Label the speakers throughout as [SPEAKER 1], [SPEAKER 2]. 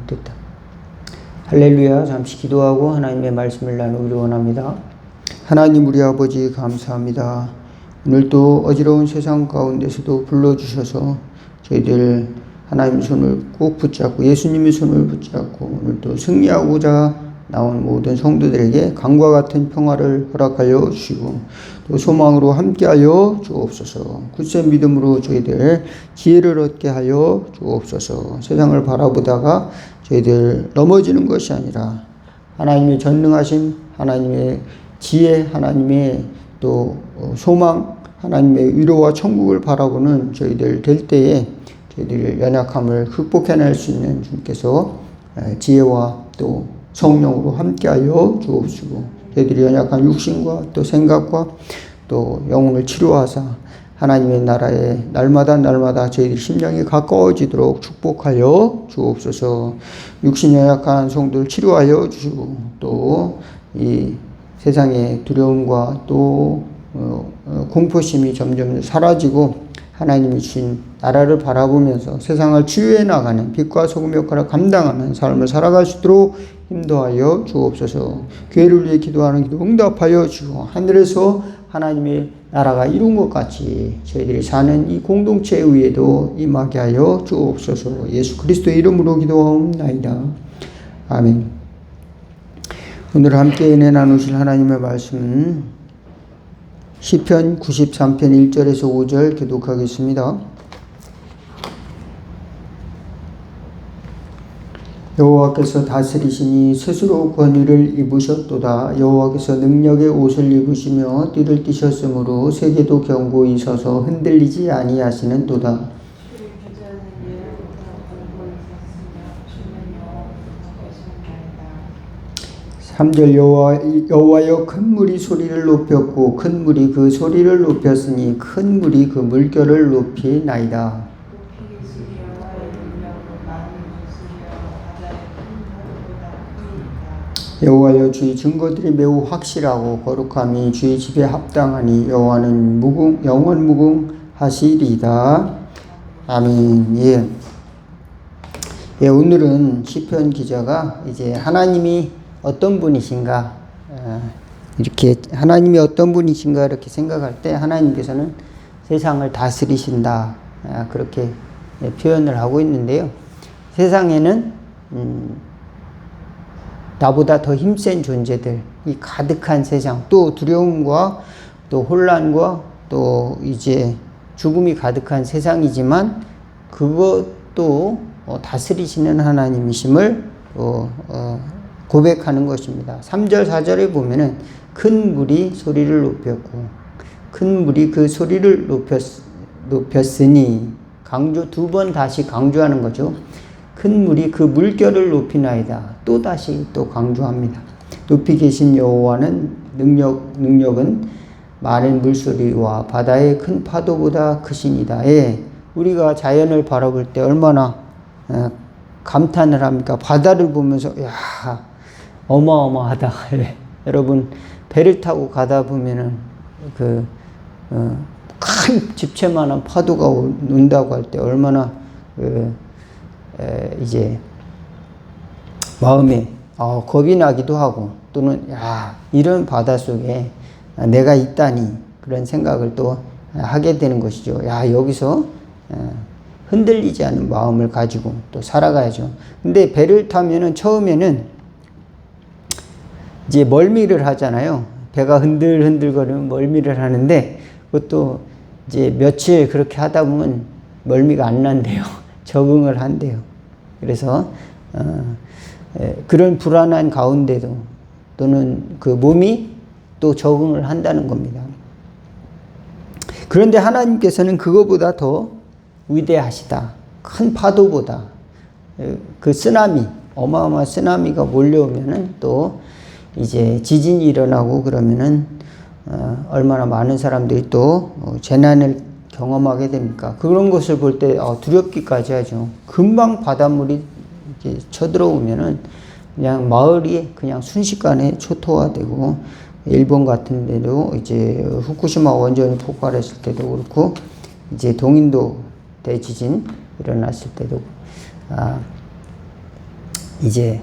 [SPEAKER 1] 됐다. 할렐루야. 잠시 기도하고 하나님의 말씀을 나누기를 원합니다. 하나님 우리 아버지 감사합니다. 오늘도 어지러운 세상 가운데서도 불러주셔서 저희들 하나님의 손을 꼭 붙잡고 예수님의 손을 붙잡고 오늘도 승리하고자 나온 모든 성도들에게 강과 같은 평화를 허락하여 주시고 또 소망으로 함께하여 주옵소서. 굳센 믿음으로 저희들 지혜를 얻게 하여 주옵소서. 세상을 바라보다가 저희들 넘어지는 것이 아니라 하나님의 전능하심, 하나님의 지혜, 하나님의 또 소망, 하나님의 위로와 천국을 바라보는 저희들 될 때에 저희들 연약함을 극복해낼 수 있는 주님께서 지혜와 또 성령으로 함께하여 주옵시고 저희들이 연약한 육신과 또 생각과 또 영혼을 치료하사 하나님의 나라에 날마다 저희들 심령이 가까워지도록 축복하여 주옵소서. 육신 연약한 성도를 치료하여 주시고 또 이 세상의 두려움과 또 공포심이 점점 사라지고 하나님이 주신 나라를 바라보면서 세상을 치유해 나가는 빛과 소금 역할을 감당하는 삶을 살아갈 수 있도록 인도하여 주옵소서. 교회를 위해 기도하는 기도 응답하여 주시고 하늘에서 하나님의 나라가 이룬 것 같이 저희들이 사는 이 공동체 위에도 임하게 하여 주옵소서. 예수 그리스도의 이름으로 기도하옵나이다. 아멘. 오늘 함께 은혜 나누실 하나님의 말씀은 시편 93편 1절에서 5절 교독하겠습니다. 여호와께서 다스리시니 스스로 권위를 입으셨도다. 여호와께서 능력의 옷을 입으시며 띠를 띠셨으므로 세계도 견고히 서서 흔들리지 아니하시는도다. 3절 여호와여 큰 물이 소리를 높였고 큰 물이 그 소리를 높였으니 큰 물이 그 물결을 높이나이다. 여호와여 주의 증거들이 매우 확실하고 거룩함이 주의 집에 합당하니 여호와는 영원 무궁하시리이다. 아멘. 예, 오늘은 시편 기자가 이제 하나님이 어떤 분이신가 이렇게 하나님이 어떤 분이신가 이렇게 생각할 때 하나님께서는 세상을 다스리신다 그렇게 표현을 하고 있는데요. 세상에는 나보다 더 힘센 존재들이 가득한 세상, 또 두려움과 또 혼란과 또 이제 죽음이 가득한 세상이지만 그것도 다스리시는 하나님이심을 고백하는 것입니다. 3절 4절에 보면은 큰 물이 소리를 높였고 큰 물이 그 소리를 높였으니 강조 두 번 다시 강조하는 거죠. 큰 물이 그 물결을 높이나이다. 또 다시 또 강조합니다. 높이 계신 여호와는 능력은 많은 물소리와 바다의 큰 파도보다 크시니다. 예, 우리가 자연을 바라볼 때 얼마나 감탄을 합니까? 바다를 보면서 야 어마어마하다. 예. 여러분 배를 타고 가다 보면은 큰 집채만한 파도가 온다고 할 때 얼마나 이제 마음에 겁이 나기도 하고 또는 야 이런 바다 속에 내가 있다니 그런 생각을 또 하게 되는 것이죠. 야 여기서 흔들리지 않은 마음을 가지고 또 살아가야죠. 근데 배를 타면은 처음에는 이제 멀미를 하잖아요. 배가 흔들흔들거리면 멀미를 하는데 그것도 이제 며칠 그렇게 하다 보면 멀미가 안 난대요. 적응을 한대요. 그래서 그런 불안한 가운데도 또는 그 몸이 또 적응을 한다는 겁니다. 그런데 하나님께서는 그거보다 더 위대하시다. 큰 파도보다 그 쓰나미, 어마어마한 쓰나미가 몰려오면은 또 이제 지진이 일어나고 그러면은 얼마나 많은 사람들이 또 재난을 경험하게 됩니까? 그런 것을 볼 때 두렵기까지 하죠. 금방 바닷물이 이렇게 쳐들어오면은 그냥 마을이 그냥 순식간에 초토화되고 일본 같은 데도 이제 후쿠시마 원전이 폭발했을 때도 그렇고 이제 동인도 대지진 일어났을 때도 이제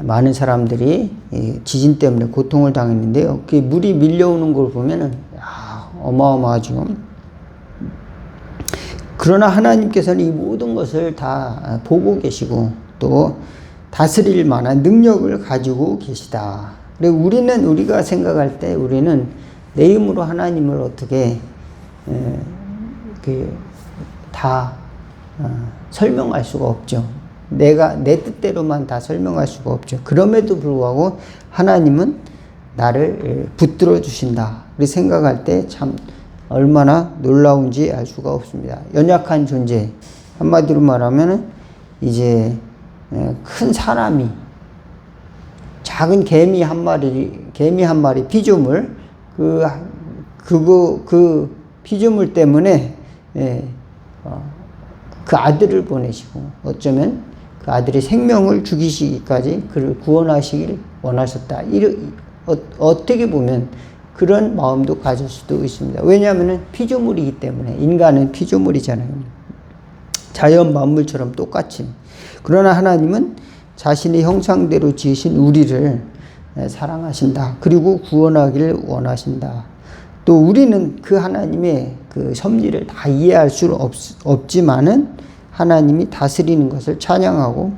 [SPEAKER 1] 많은 사람들이 지진 때문에 고통을 당했는데요. 그 물이 밀려오는 걸 보면은 어마어마하죠. 그러나 하나님께서는 이 모든 것을 다 보고 계시고 또 다스릴 만한 능력을 가지고 계시다. 그리고 우리가 생각할 때 우리는 내 힘으로 하나님을 어떻게 다 설명할 수가 없죠. 내 뜻대로만 다 설명할 수가 없죠. 그럼에도 불구하고 하나님은 나를 붙들어 주신다. 우리 생각할 때 참 얼마나 놀라운지 알 수가 없습니다. 연약한 존재, 한마디로 말하면 이제 큰 사람이 작은 개미 한 마리 피조물 그 피조물 때문에 그 아들을 보내시고 어쩌면 그 아들의 생명을 죽이시기까지 그를 구원하시길 원하셨다. 어떻게 보면 그런 마음도 가질 수도 있습니다. 왜냐하면 피조물이기 때문에 인간은 피조물이잖아요. 자연 만물처럼 똑같이. 그러나 하나님은 자신의 형상대로 지으신 우리를 사랑하신다. 그리고 구원하기를 원하신다. 또 우리는 그 하나님의 그 섭리를 다 이해할 수는 없지만은 하나님이 다스리는 것을 찬양하고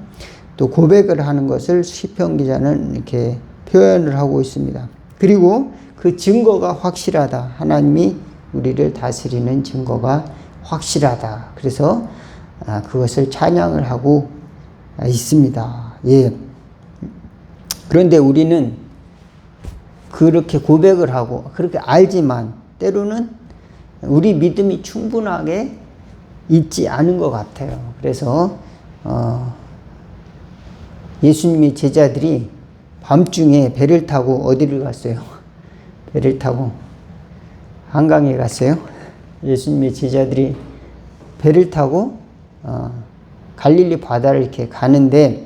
[SPEAKER 1] 또 고백을 하는 것을 시편 기자는 이렇게 표현을 하고 있습니다. 그리고 그 증거가 확실하다. 하나님이 우리를 다스리는 증거가 확실하다. 그래서 그것을 찬양을 하고 있습니다. 예. 그런데 우리는 그렇게 고백을 하고 그렇게 알지만 때로는 우리 믿음이 충분하게 있지 않은 것 같아요. 그래서 예수님의 제자들이 밤중에 배를 타고 어디를 갔어요? 배를 타고 한강에 갔어요. 예수님의 제자들이 배를 타고 갈릴리 바다를 이렇게 가는데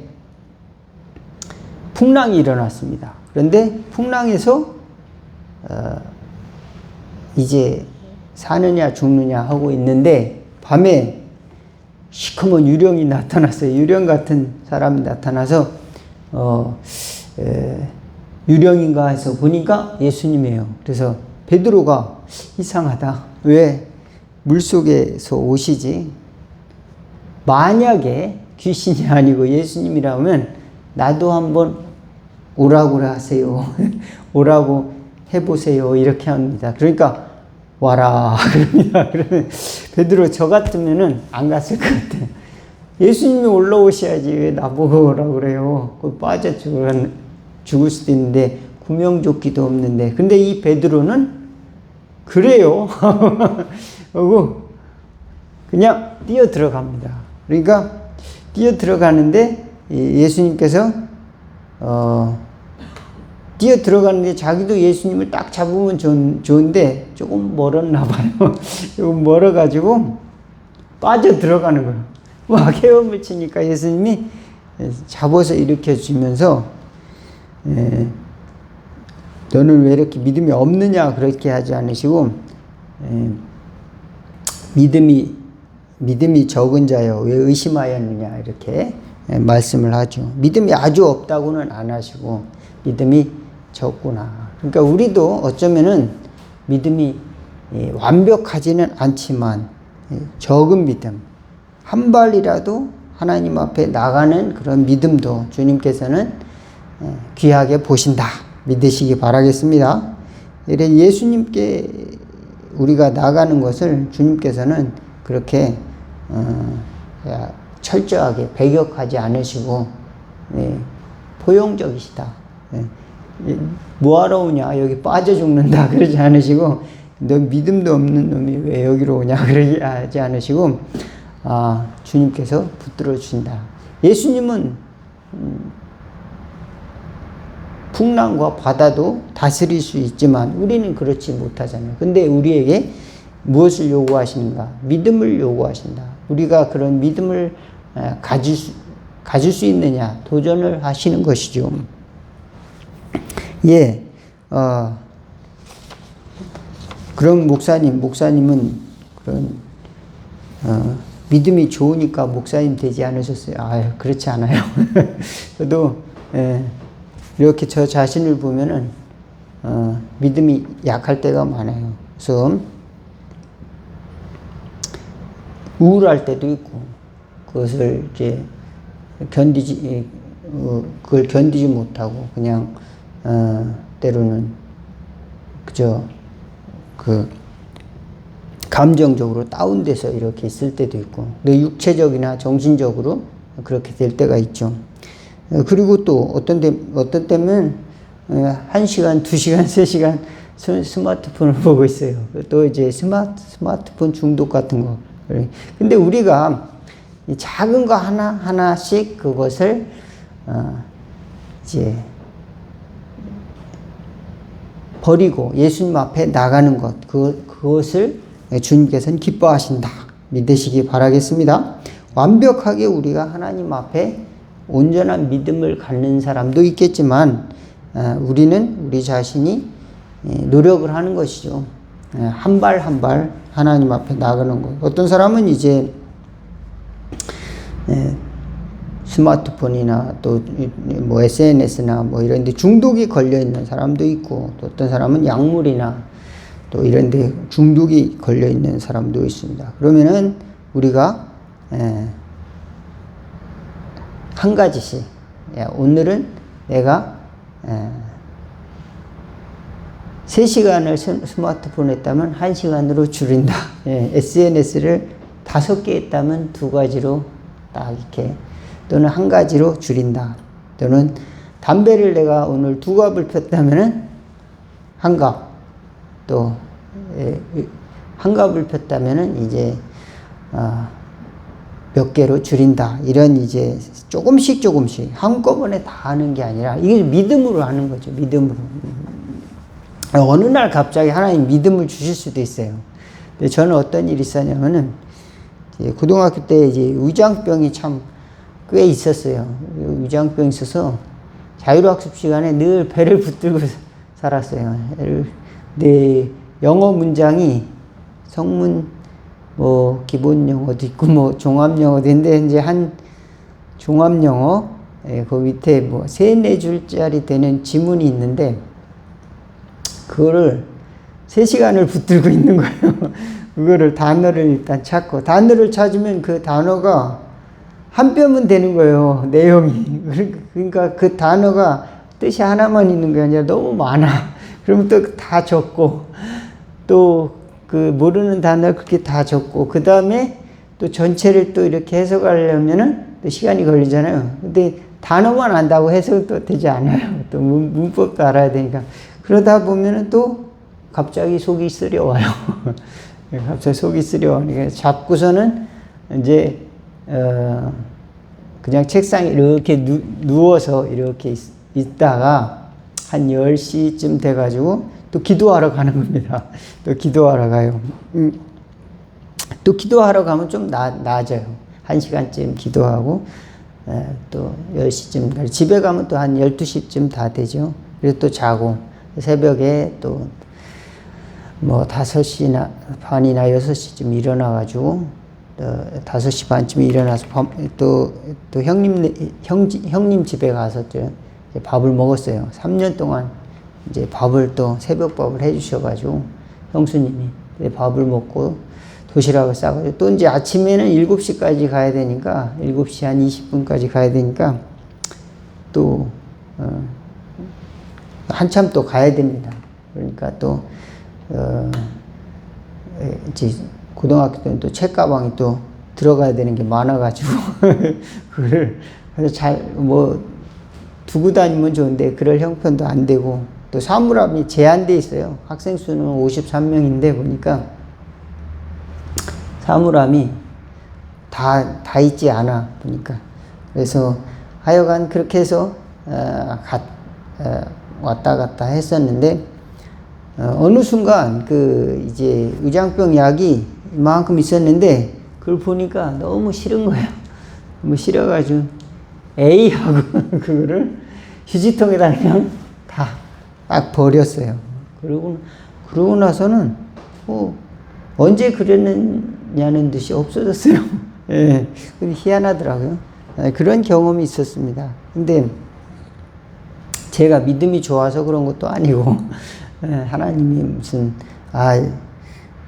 [SPEAKER 1] 풍랑이 일어났습니다. 그런데 풍랑에서 이제 사느냐 죽느냐 하고 있는데 밤에 시커먼 유령이 나타났어요. 유령 같은 사람이 나타나서 유령인가 해서 보니까 예수님이에요. 그래서 베드로가 이상하다. 왜 물속에서 오시지? 만약에 귀신이 아니고 예수님이라면 나도 한번 오라고 하세요. 오라고 해보세요. 이렇게 합니다. 그러니까 와라 그럽니다. 그러면 베드로 저 같으면은 안 갔을 것 같아요. 예수님이 올라오셔야지 왜 나보고 오라고 그래요. 빠져 죽을 수도 있는데 구명조끼도 없는데. 근데 이 베드로는 그래요. 그리고 그냥 뛰어 들어갑니다. 그러니까 뛰어 들어가는데 예수님께서 뛰어 들어가는데 자기도 예수님을 딱 잡으면 좋은데 조금 멀었나 봐요. 조금 멀어가지고 빠져 들어가는 거예요. 막 헤엄을 치니까 예수님이 잡아서 일으켜 주면서 너는 왜 이렇게 믿음이 없느냐 그렇게 하지 않으시고 믿음이 적은 자여 왜 의심하였느냐 이렇게 말씀을 하죠. 믿음이 아주 없다고는 안 하시고 믿음이 적구나. 그러니까 우리도 어쩌면은 믿음이 완벽하지는 않지만 적은 믿음 한 발이라도 하나님 앞에 나가는 그런 믿음도 주님께서는 귀하게 보신다. 믿으시기 바라겠습니다. 이래 예수님께 우리가 나가는 것을 주님께서는 그렇게 철저하게 배격하지 않으시고 포용적이시다. 뭐하러 오냐 여기 빠져 죽는다 그러지 않으시고 너 믿음도 없는 놈이 왜 여기로 오냐 그러지 하지 않으시고 주님께서 붙들어 주신다. 예수님은 풍랑과 바다도 다스릴 수 있지만 우리는 그렇지 못하잖아요. 근데 우리에게 무엇을 요구하시는가? 믿음을 요구하신다. 우리가 그런 믿음을 가질 수 있느냐? 도전을 하시는 것이죠. 예, 그런 목사님은 그런 믿음이 좋으니까 목사님 되지 않으셨어요? 아유, 그렇지 않아요. 저도, 이렇게 저 자신을 보면은, 믿음이 약할 때가 많아요. 그래서, 우울할 때도 있고, 그것을 이제 그걸 견디지 못하고, 그냥, 때로는, 그저, 감정적으로 다운돼서 이렇게 있을 때도 있고, 내 육체적이나 정신적으로 그렇게 될 때가 있죠. 그리고 또 어떤 때면 1시간, 2시간, 3시간 스마트폰을 보고 있어요. 또 이제 스마트폰 중독 같은 거. 근데 우리가 작은 거 하나씩 그것을 이제 버리고 예수님 앞에 나가는 것, 그것을 주님께서는 기뻐하신다. 믿으시기 바라겠습니다. 완벽하게 우리가 하나님 앞에 온전한 믿음을 갖는 사람도 있겠지만, 우리는 우리 자신이 노력을 하는 것이죠. 한 발 한 발 하나님 앞에 나가는 것. 어떤 사람은 이제 스마트폰이나 또 뭐 SNS나 뭐 이런 데 중독이 걸려 있는 사람도 있고, 또 어떤 사람은 약물이나 또 이런 데 중독이 걸려 있는 사람도 있습니다. 그러면은 우리가 한 가지씩, 오늘은 내가 3시간을 스마트폰 했다면 1시간으로 줄인다. SNS를 5개 했다면 2가지로 딱 이렇게, 또는 1가지로 줄인다. 또는 담배를 내가 오늘 2갑을 폈다면은 1갑, 또 1갑을 폈다면은 이제 몇 개로 줄인다. 이런 이제 조금씩 한꺼번에 다 하는 게 아니라, 이게 믿음으로 하는 거죠. 믿음으로. 어느 날 갑자기 하나님 믿음을 주실 수도 있어요. 근데 저는 어떤 일이 있었냐면은, 고등학교 때 이제 위장병이 참 꽤 있었어요. 위장병이 있어서 자율학습 시간에 늘 배를 붙들고 살았어요. 내 영어 문장이 성문, 뭐 기본 영어도 있고 뭐 종합 영어도 있는데, 이제 한 종합 영어 그 밑에 뭐 3-4줄짜리 되는 지문이 있는데, 그거를 3시간을 붙들고 있는 거예요. 그거를 단어를 일단 찾고, 단어를 찾으면 그 단어가 한 뼘은 되는 거예요, 내용이. 그러니까 그 단어가 뜻이 하나만 있는 게 아니라 너무 많아. 그러면 또 다 적고, 또 그 모르는 단어 그렇게 다 적고, 그 다음에 또 전체를 또 이렇게 해석하려면은 또 시간이 걸리잖아요. 근데 단어만 안다고 해석은 또 되지 않아요. 또 문법도 알아야 되니까. 그러다 보면은 또 갑자기 속이 쓰려와요. 갑자기 속이 쓰려우니까 잡고서는 이제 그냥 책상에 이렇게 누워서 이렇게 있다가 한 10시쯤 돼가지고 또 기도하러 가는 겁니다. 또 기도하러 가요. 또 기도하러 가면 좀 낮아요. 1시간쯤 기도하고, 또 10시쯤, 집에 가면 또 한 12시쯤 다 되죠. 그래서 또 자고, 새벽에 또 뭐 5시 반이나 6시쯤 일어나가지고, 5시 반쯤에 일어나서 또 형님 집에 가서 밥을 먹었어요. 3년 동안 이제 밥을 또 새벽밥을 해주셔가지고, 형수님이 밥을 먹고 도시락을 싸가지고, 또 이제 아침에는 7시까지 가야 되니까, 7시 한 20분까지 가야 되니까, 또 한참 또 가야 됩니다. 그러니까 또 이제 고등학교 때는 또 책가방이 또 들어가야 되는 게 많아가지고 그걸 그래서 잘 뭐 두고 다니면 좋은데 그럴 형편도 안 되고, 또 사물함이 제한돼 있어요. 학생 수는 53명인데 보니까 사물함이 다 있지 않아 보니까. 그래서 하여간 그렇게 해서 왔다 갔다 했었는데, 어느 순간 이제 위장병 약이 이만큼 있었는데, 그걸 보니까 너무 싫은 거예요. 너무 싫어가지고 에이 하고 그거를 휴지통에다 그냥 다 딱 버렸어요. 그러고 나서는 언제 그랬느냐는 듯이 없어졌어요. 예, 희한하더라고요. 그런 경험이 있었습니다. 근데 제가 믿음이 좋아서 그런 것도 아니고, 하나님이 무슨,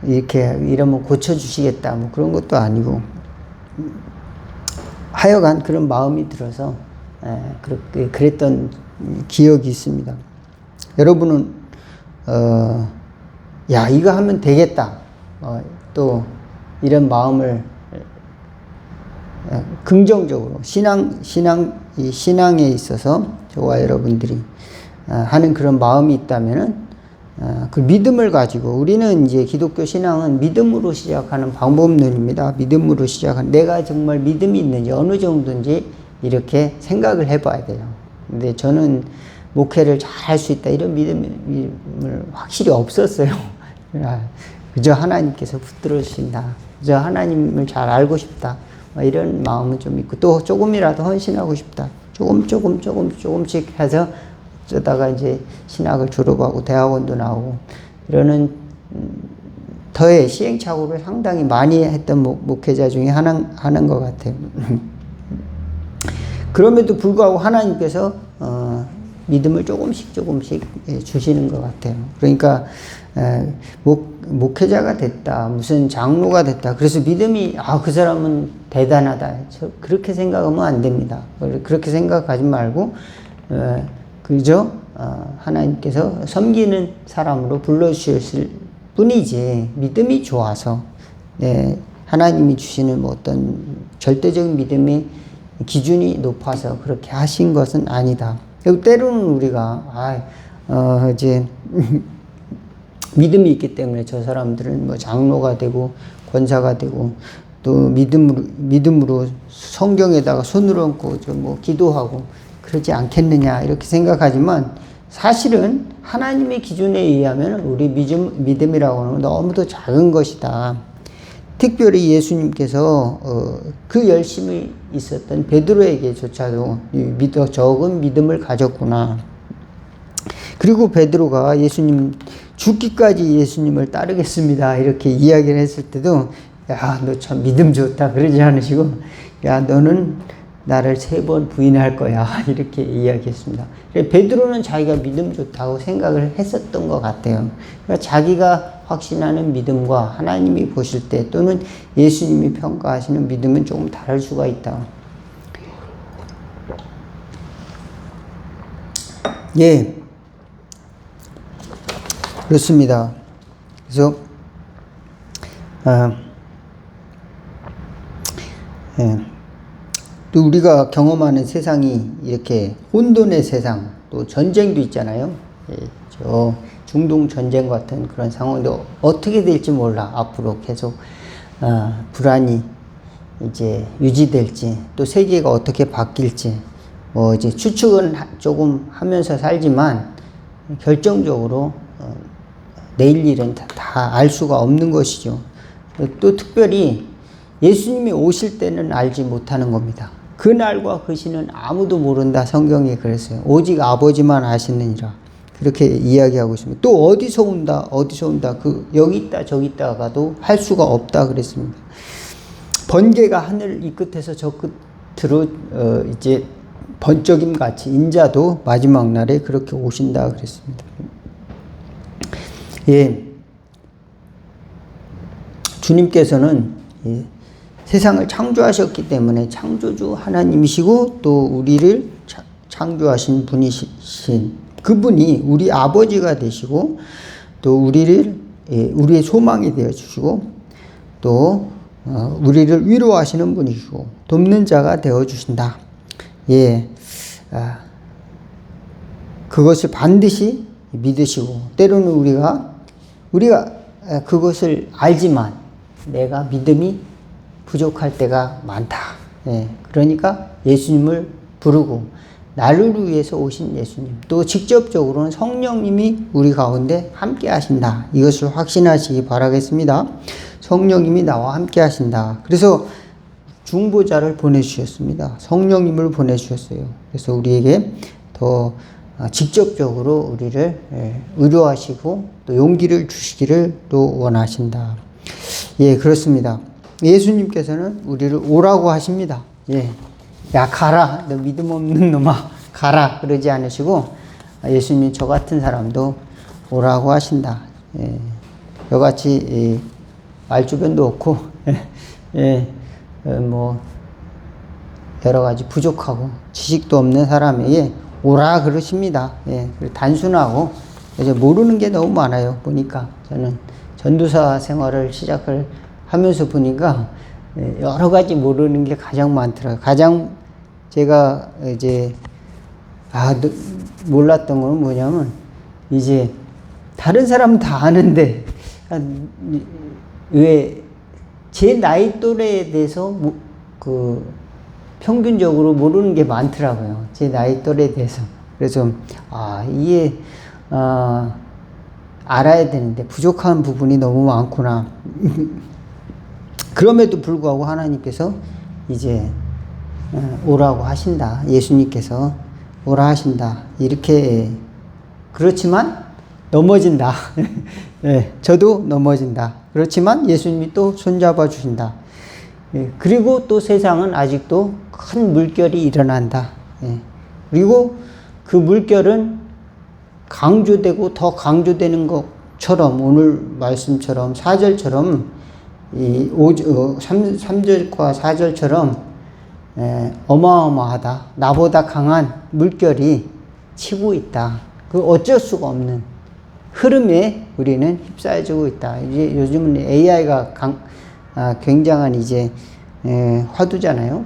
[SPEAKER 1] 이렇게 이러면 고쳐주시겠다, 뭐 그런 것도 아니고, 하여간 그런 마음이 들어서, 그렇게, 그랬던 기억이 있습니다. 여러분은, 야, 이거 하면 되겠다. 또, 이런 마음을, 긍정적으로, 신앙에 있어서 저와 여러분들이 하는 그런 마음이 있다면은, 그 믿음을 가지고 우리는 이제 기독교 신앙은 믿음으로 시작하는 방법론입니다. 믿음으로 시작한 내가 정말 믿음이 있는지 어느 정도인지 이렇게 생각을 해봐야 돼요. 근데 저는 목회를 잘 할 수 있다 이런 믿음을 확실히 없었어요. 그저 하나님께서 붙들어 주신다. 그저 하나님을 잘 알고 싶다. 이런 마음은 좀 있고 또 조금이라도 헌신하고 싶다. 조금씩 해서 쓰다가 이제 신학을 졸업하고 대학원도 나오고 이러는 더의 시행착오를 상당히 많이 했던 목회자 중에 하나인 것 같아요. 그럼에도 불구하고 하나님께서 믿음을 조금씩 주시는 것 같아요. 그러니까 목회자가 됐다, 무슨 장로가 됐다. 그래서 믿음이 그 사람은 대단하다. 그렇게 생각하면 안 됩니다. 그렇게 생각하지 말고 그저 하나님께서 섬기는 사람으로 불러주셨을 뿐이지 믿음이 좋아서 하나님이 주시는 뭐 어떤 절대적인 믿음의 기준이 높아서 그렇게 하신 것은 아니다. 그리고 때로는 우리가 이제 믿음이 있기 때문에 저 사람들은 뭐 장로가 되고 권사가 되고 또 믿음으로 성경에다가 손을 얹고 좀 뭐 기도하고 그러지 않겠느냐 이렇게 생각하지만 사실은 하나님의 기준에 의하면 우리 믿음이라고 하는 건 너무도 작은 것이다. 특별히 예수님께서 그 열심이 있었던 베드로에게조차도 적은 믿음을 가졌구나. 그리고 베드로가 예수님 죽기까지 예수님을 따르겠습니다 이렇게 이야기를 했을 때도 야, 너 참 믿음 좋다 그러지 않으시고 야, 너는 나를 3번 부인할 거야 이렇게 이야기했습니다. 베드로는 자기가 믿음 좋다고 생각을 했었던 것 같아요. 그러니까 자기가 확신하는 믿음과 하나님이 보실 때 또는 예수님이 평가하시는 믿음은 조금 다를 수가 있다. 예, 그렇습니다. 그래서 또 우리가 경험하는 세상이 이렇게 혼돈의 세상, 또 전쟁도 있잖아요. 저 중동 전쟁 같은 그런 상황도 어떻게 될지 몰라. 앞으로 계속 불안이 이제 유지될지, 또 세계가 어떻게 바뀔지, 뭐 이제 추측은 조금 하면서 살지만 결정적으로 내일 일은 다 알 수가 없는 것이죠. 또 특별히 예수님이 오실 때는 알지 못하는 겁니다. 그날과 그 시는 아무도 모른다. 성경에 그랬어요. 오직 아버지만 아시느니라. 그렇게 이야기하고 있습니다. 또 어디서 온다. 여기 있다 저기 있다가도 할 수가 없다 그랬습니다. 번개가 하늘 이 끝에서 저 끝으로 이제 번쩍임 같이 인자도 마지막 날에 그렇게 오신다 그랬습니다. 예, 주님께서는 세상을 창조하셨기 때문에 창조주 하나님이시고 또 우리를 창조하신 분이신 그분이 우리 아버지가 되시고 또 우리를 우리의 소망이 되어 주시고 또 우리를 위로하시는 분이시고 돕는 자가 되어 주신다. 예, 그것을 반드시 믿으시고 때로는 우리가 그것을 알지만 내가 믿음이 부족할 때가 많다. 예, 그러니까 예수님을 부르고 나를 위해서 오신 예수님 또 직접적으로는 성령님이 우리 가운데 함께 하신다. 이것을 확신하시기 바라겠습니다. 성령님이 나와 함께 하신다. 그래서 중보자를 보내주셨습니다. 성령님을 보내주셨어요. 그래서 우리에게 더 직접적으로 우리를 위로하시고 또 용기를 주시기를 또 원하신다. 예, 그렇습니다. 예수님께서는 우리를 오라고 하십니다. 예. 야, 가라. 너 믿음 없는 놈아. 가라. 그러지 않으시고, 예수님이 저 같은 사람도 오라고 하신다. 예. 저같이, 말주변도 없고, 예. 여러 가지 부족하고, 지식도 없는 사람에게 오라 그러십니다. 예. 단순하고, 이제 모르는 게 너무 많아요. 보니까. 저는 전도사 생활을 시작을 하면서 보니까 여러 가지 모르는 게 가장 많더라고요. 가장 제가 이제 몰랐던 건 뭐냐면 이제 다른 사람은 다 아는데 왜 제 나이 또래에 대해서 평균적으로 모르는 게 많더라고요. 제 나이 또래에 대해서. 그래서 이게 알아야 되는데 부족한 부분이 너무 많구나. 그럼에도 불구하고 하나님께서 이제 오라고 하신다. 예수님께서 오라 하신다. 이렇게 그렇지만 넘어진다. 네, 저도 넘어진다. 그렇지만 예수님이 또 손잡아 주신다. 네, 그리고 또 세상은 아직도 큰 물결이 일어난다. 네, 그리고 그 물결은 강조되고 더 강조되는 것처럼 오늘 말씀처럼 4절처럼 이 3절과 4절처럼 어마어마하다. 나보다 강한 물결이 치고 있다. 그 어쩔 수가 없는 흐름에 우리는 휩싸여지고 있다. 이제 요즘은 AI가 굉장한 이제 화두잖아요.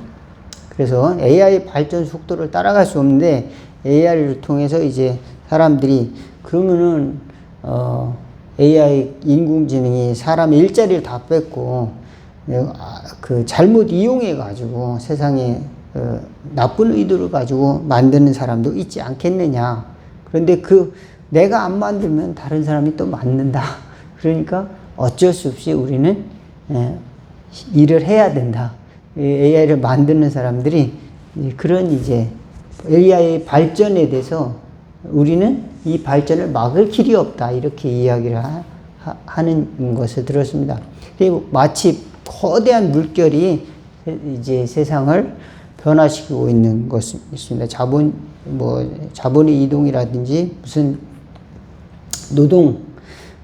[SPEAKER 1] 그래서 AI 발전 속도를 따라갈 수 없는데 AI를 통해서 이제 사람들이 그러면은 AI 인공지능이 사람의 일자리를 다 뺏고 잘못 이용해 가지고 세상에 나쁜 의도를 가지고 만드는 사람도 있지 않겠느냐. 그런데 내가 안 만들면 다른 사람이 또 만든다. 그러니까 어쩔 수 없이 우리는 일을 해야 된다. AI를 만드는 사람들이 그런 이제 AI 발전에 대해서 우리는 이 발전을 막을 길이 없다. 이렇게 이야기를 하는 것을 들었습니다. 그리고 마치 거대한 물결이 이제 세상을 변화시키고 있는 것이 있습니다. 자본의 이동이라든지 무슨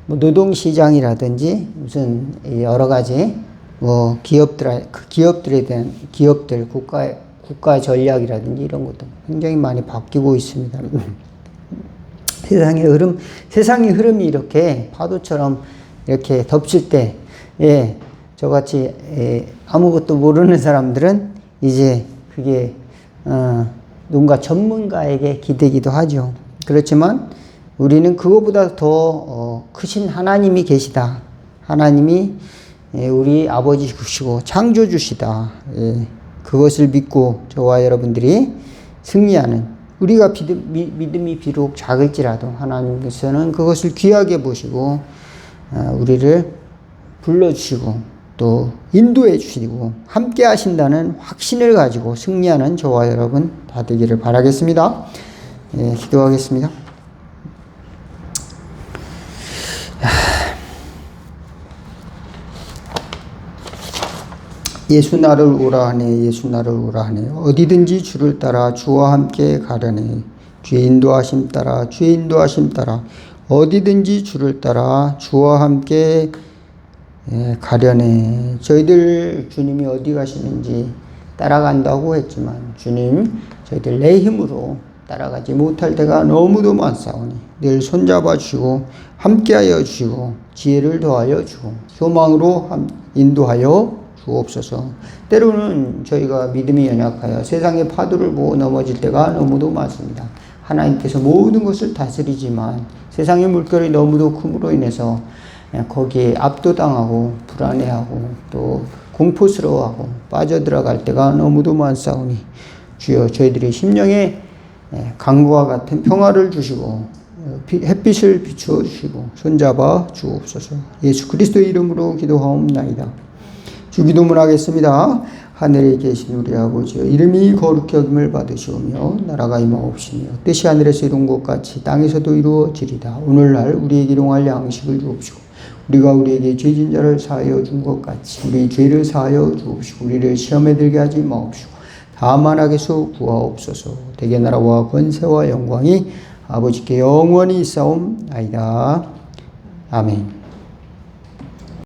[SPEAKER 1] 노동시장이라든지 무슨 여러 가지 기업들에 대한 국가 전략이라든지 이런 것도 굉장히 많이 바뀌고 있습니다. 세상의 흐름이 이렇게 파도처럼 이렇게 덮칠 때, 저같이 아무것도 모르는 사람들은 이제 그게 누군가 전문가에게 기대기도 하죠. 그렇지만 우리는 그거보다 더 크신 하나님이 계시다. 하나님이 우리 아버지시고 창조주시다. 그것을 믿고 저와 여러분들이 승리하는, 우리가 믿음이 비록 작을지라도 하나님께서는 그것을 귀하게 보시고 우리를 불러주시고 또 인도해 주시고 함께 하신다는 확신을 가지고 승리하는 저와 여러분 다 되기를 바라겠습니다. 기도하겠습니다. 예수 나를 오라 하네. 예수 나를 오라 하네. 어디든지 주를 따라 주와 함께 가려네. 주의 인도하심 따라 주의 인도하심 따라 어디든지 주를 따라 주와 함께 가려네. 저희들 주님이 어디 가시는지 따라간다고 했지만 주님, 저희들 내 힘으로 따라가지 못할 때가 너무도 많사오니 늘 손잡아 주시고 함께하여 주시고 지혜를 더하여 주고 소망으로 인도하여 주옵소서. 때로는 저희가 믿음이 연약하여 세상의 파도를 보고 넘어질 때가 너무도 많습니다. 하나님께서 모든 것을 다스리지만 세상의 물결이 너무도 큼으로 인해서 거기에 압도당하고 불안해하고 또 공포스러워하고 빠져들어갈 때가 너무도 많사오니 주여, 저희들의 심령에 강과 같은 평화를 주시고 햇빛을 비추어 주시고 손잡아 주옵소서. 예수 그리스도의 이름으로 기도하옵나이다. 주기도문 하겠습니다. 하늘에 계신 우리 아버지여, 이름이 거룩히 여김을 받으시오며 나라가 임하옵시며 뜻이 하늘에서 이룬 것 같이 땅에서도 이루어지리다. 오늘날 우리에게 일용할 양식을 주옵시고 우리가 우리에게 죄진 자를 사하여 준 것 같이 우리 죄를 사하여 주옵시고 우리를 시험에 들게 하지 마옵시고 다만 악에서 구하옵소서. 대개 나라와 권세와 영광이 아버지께 영원히 있사옵나이다. 아멘.